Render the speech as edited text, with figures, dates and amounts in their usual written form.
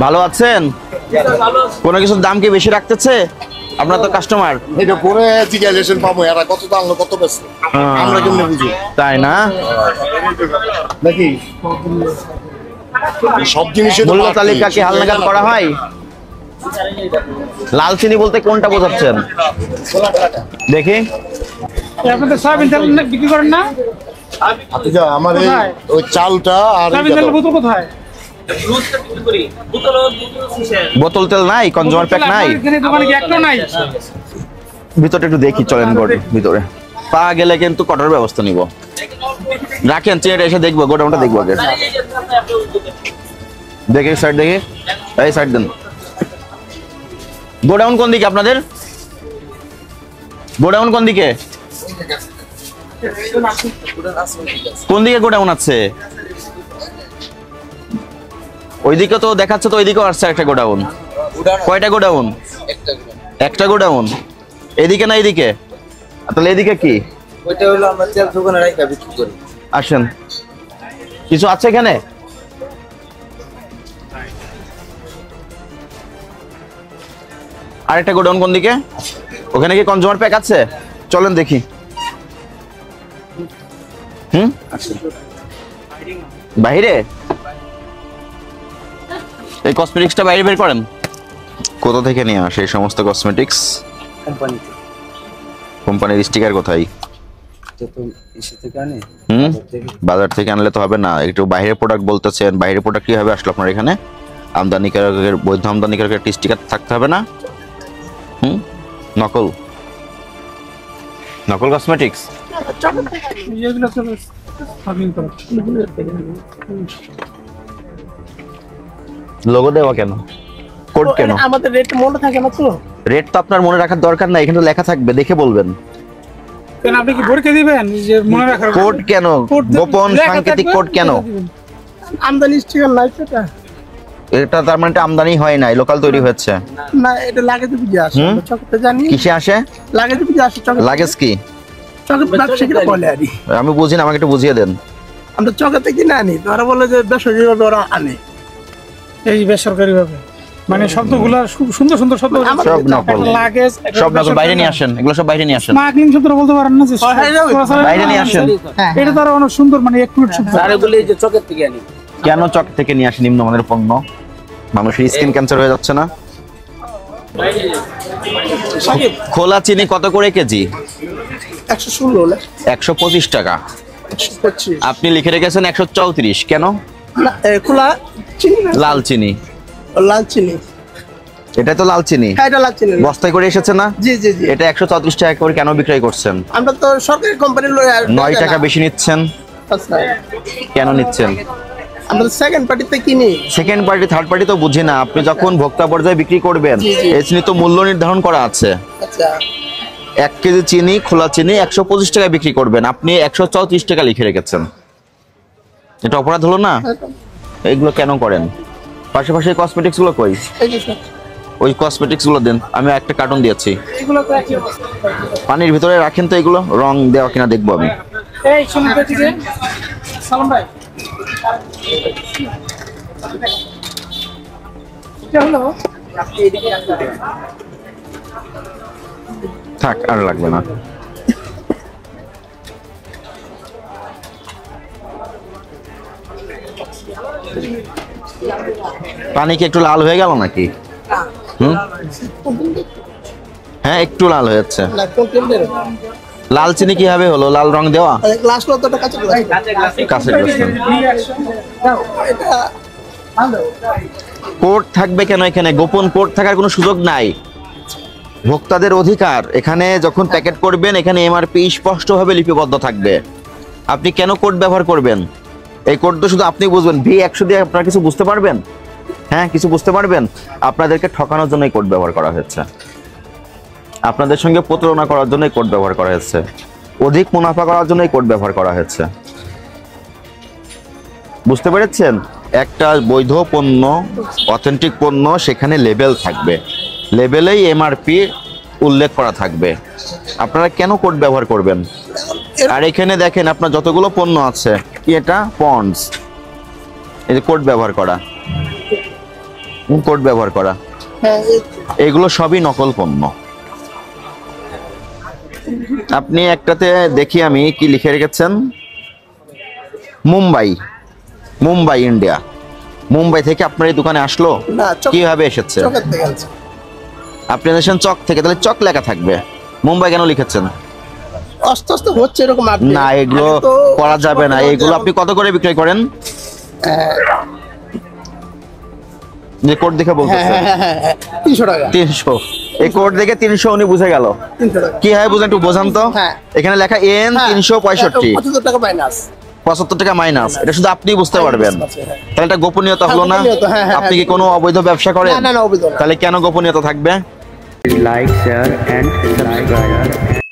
ভালো আছেন? কোনো কিছুর দাম কি বেশি রাখতেছে? আপনার তো কাস্টমার। এটা পরে জিজ্ঞাসা পাবো এরা কত দাম কত বেশি আমরা কেমনে বুঝি, তাই না? নাকি সব জিনিসের মূল্য তালিকা কি হালনাগাদ করা হয়? লাল চিনি বলতে কোনটা বোঝাচ্ছেন দেখি? আপনাদের সয়াবিন তেল বিক্রি করেন না? আচ্ছা, আমার ওই চালটা আর সয়াবিন তেলের বোতল কোথায়? বোতল তেল নাই? কনজিউমার প্যাক নাই? এখানে দোকানে কি একটাও নাই? ভিতরে একটু দেখি, চলেন ভিতরে। পাওয়া গেলে কিন্তু কটার ব্যবস্থা নিব। রাখেন, চিনিটা এসে দেখবো, গোডাউনটা দেখবো আগে। দেখি সাইড, দেখি এই সাইড দেন। গোডাউন কোন দিকে আপনাদের? গোডাউন কোন দিকে? কোন দিকে গোডাউন আছে? ওইদিকে তো দেখাচ্ছে, তো ওইদিকেও আসছে একটা গোডাউন। কয়টা গোডাউন? একটা গোডাউন। এদিকে না এদিকে? তাহলে এদিকে কি? ওইটা হলো আমরা তেল দোকানে রাখা বিক্রি করি। আসেন, কিছু আছে এখানে? আরেকটা গোডাউন কোন দিকে? ওখানে কি কনজিউমার প্যাক আছে? চলেন দেখি। বাইরে এই কসমেটিক্সটা বাইরে বের করেন। কোথা থেকে নিয়ে আসে এই সমস্ত কসমেটিক্স? কোম্পানির স্টিকার কোথায়? বাজার থেকে আনলে তো হবে না, একটু বাইরের প্রোডাক্ট বলতেছেন। বাইরের প্রোডাক্ট কিভাবে আসলো আপনার এখানে? আমদানিকারকের, বৈধ আমদানিকারকের একটা স্টিকার থাকতে হবে না? নকল নকল কসমেটিক্স। লোগো দেওয়া কেন? কোড কেন? আমাদের রেট মনে থাকে না তো। রেট তো আপনার মনে রাখার দরকার নাই, এখানে লেখা থাকবে, দেখে বলবেন। কেন আপনি কি পরীক্ষা দিবেন যে মনে রাখার? কোড কেন? গোপন সাংকেতিক কোড কেন? আমদানি স্টিকার নাই সেটা। এটা তার মানে আমদানি হয় নাই, লোকাল তৈরি হয়েছে না, এটা লাগেজ বুঝে আসে। চকতে জানি কিসে আসে? লাগেজ বুঝে আসে। লাগেজ কি? চকত ব্যবসা কি বলে আনি? আমি বুঝি না, আমাকে একটু বুঝিয়ে দেন। আমরা চকতে কিনে আনি, ওরা বলে যে বেসরকারি ভাবে ওরা আনে। এই বেসরকারি ভাবে মানে শব্দগুলো খুব সুন্দর সুন্দর শব্দ, সব নকল। লাগেজ সব নকল, বাইরে নিয়ে আসেন, এগুলো সব বাইরে নিয়ে আসেন। স্মাগলিং শব্দ বলতে পারেন না যে বাইরে নিয়ে আসেন। এটা তো অনেক সুন্দর, মানে একুরেট শব্দ। আর এগুলো এই যে চকের থেকে আনি। কেন চক থেকে নিয়ে আসেন নিম্নমানের পণ্য? মানুষের স্কিন ক্যান্সার হয়ে যাচ্ছে না? খোলা চিনি কত করে কেজি? 116 125 টাকা। আপনি লিখে রেখেছেন 134, কেন? খোলা চিনি না, লাল চিনি। লাল চিনি, এটা তো লাল চিনি। হ্যাঁ এটা লাল চিনি। বস্তায় করে এসেছে না? জি জি জি। এটা 134 টাকা করে কেন বিক্রয় করছেন? আমরা তো সরকারি কোম্পানির 9 টাকা বেশি নিচ্ছেন। কেন নিচ্ছেন? আমরা সেকেন্ড পার্টিতে কিনি। সেকেন্ড পার্টি থার্ড পার্টি তো বুঝি না। আপনি যখন ভোক্তা পর্যায়ে বিক্রি করবেন, এই চিনি তো মূল্য নির্ধারণ করা আছে। আচ্ছা, 1 কেজি চিনি, খোলা চিনি 125 টাকা বিক্রি করবেন, আপনি 134 টাকা লিখে রেখেছেন। এটা অপরাধ হলো না? এইগুলো কেন করেন? পাশাপাশি কসমেটিক্স গুলো কই? ওই কসমেটিক্স গুলো দেন, আমি একটা কার্টন দিয়েছি। পানির ভিতরে রাখেন তো, এগুলো রং দেওয়া কিনা দেখবো আমি। এই শুনুন তো ঠিক আছে সালাম ভাই, চলো থাক, আর লাগবে না। পানি কি একটু লাল হয়ে গেল নাকি? হ্যাঁ, একটু লাল হয়েছে। লাল চিনি কিভাবে হলো? লাল রং দেওয়া? গ্লাস লো তো কাঁচা গ্লাস, কাঁচা গ্লাস। এটা কোড থাকবে কেন এখানে? গোপন কোড থাকার কোনো সুযোগ নাই। ভোক্তাদের অধিকার। এখানে যখন প্যাকেট করবেন, এখানে এমআরপি স্পষ্টভাবে লিপিবদ্ধ থাকবে। আপনি কেন কোড ব্যবহার করবেন? এই কোড তো শুধু আপনি বুঝবেন। V100 দিয়ে আপনারা কিছু বুঝতে পারবেন? হ্যাঁ, কিছু বুঝতে পারবেন? আপনাদেরকে ঠকানোর জন্য এই কোড ব্যবহার করা হয়েছে, আপনাদের সঙ্গে প্রতারণা করার জন্য এই কোড ব্যবহার করা হয়েছে, অধিক মুনাফা করার জন্য এই কোড ব্যবহার করা হয়েছে। বুঝতে পেরেছেন? একটা বৈধ পণ্য, অথেন্টিক পণ্য, সেখানে লেবেল থাকবে, লেবেলেই এমআরপি উল্লেখ করা থাকবে। আপনারা কেন কোড ব্যবহার করবেন? আর এখানে দেখেন আপনার যতগুলো পণ্য আছে, কি এটা? পন্ডস। এই যে কোড ব্যবহার করা, কোড ব্যবহার করা, হ্যাঁ এগুলো সবই নকল পণ্য। আপনি একটাতে দেখি আমি কি লিখে রেখেছেন, মুম্বাই, মুম্বাই ইন্ডিয়া। মুম্বাই থেকে আপনার এই দোকানে আসলো, না কিভাবে এসেছে? চকের থেকে আনছে। আপনি এনেছেন চক থেকে, তাহলে চক লেখা থাকবে, মুম্বাই কেন লিখেছেন? আস্তে আস্তে হচ্ছে এরকম update। না, এগুলো আগে তো করা যাবে না। এগুলো আপনি কত করে বিক্রয় করেন? যে কোড দেখে বলতেছে 300 টাকা 300, এই কোড দেখে 300 উনি বুঝে গেল। 300 টাকা। কি হয় বুঝেন, একটু বোঝান তো। হ্যাঁ। এখানে লেখা এন হ্যাঁ, 365, 75 টাকা মাইনাস। 75 টাকা মাইনাস, এটা শুধু আপনি বুঝতে পারবেন। হ্যাঁ। তাহলে এটা গোপনীয়তা হলো না? হ্যাঁ, গোপনীয়তা, হ্যাঁ, হ্যাঁ, আপনি কি হ্যাঁ। কোনো অবৈধ ব্যবসা করেন? না, না, অবৈধ না। তাহলে কেন গোপনীয়তা থাকবে? like, share and subscribe.